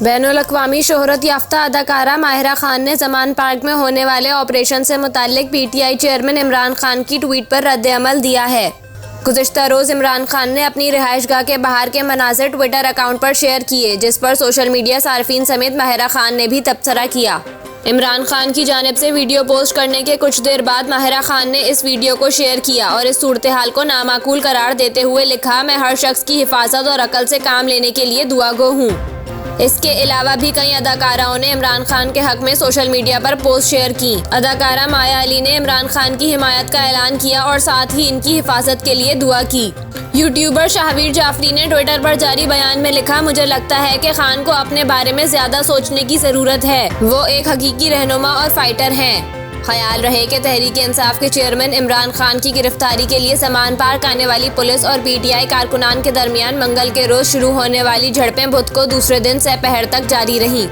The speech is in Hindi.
बैनुल-अक़वामी शोहरत याफ्ता अदाकारा माहिरा खान ने ज़मान पार्क में होने वाले ऑपरेशन से मुताल्लिक पीटीआई चेयरमैन इमरान खान की ट्वीट पर रद्द-ए-अमल दिया है। गुज़िश्ता रोज़ इमरान खान ने अपनी रिहाइशगाह के बाहर के मनाज़िर ट्विटर अकाउंट पर शेयर किए, जिस पर सोशल मीडिया सार्फिन समेत माहिरा खान ने भी तबसरा किया। इमरान खान की जानिब से वीडियो पोस्ट करने के कुछ देर बाद माहिरा खान ने इस वीडियो को शेयर किया और इस सूरत हाल को नामाकूल करार देते हुए लिखा, मैं हर शख्स की हिफाजत और अकल से काम लेने के लिए दुआगो हूँ। इसके अलावा भी कई अदाकाराओं ने इमरान खान के हक में सोशल मीडिया पर पोस्ट शेयर की। अदाकारा माया अली ने इमरान खान की हिमायत का ऐलान किया और साथ ही इनकी हिफाजत के लिए दुआ की। यूट्यूबर शाहवीर जाफरी ने ट्विटर पर जारी बयान में लिखा, मुझे लगता है कि खान को अपने बारे में ज्यादा सोचने की जरूरत है। वो एक हकीकी रहनुमा और फाइटर हैं। ख्याल रहे कि तहरीक इंसाफ के चेयरमैन इमरान खान की गिरफ्तारी के लिए ज़मान पार्क आने वाली पुलिस और पीटीआई कारकुनान के दरमियान मंगल के रोज शुरू होने वाली झड़पें बुध को दूसरे दिन सपहर तक जारी रहीं।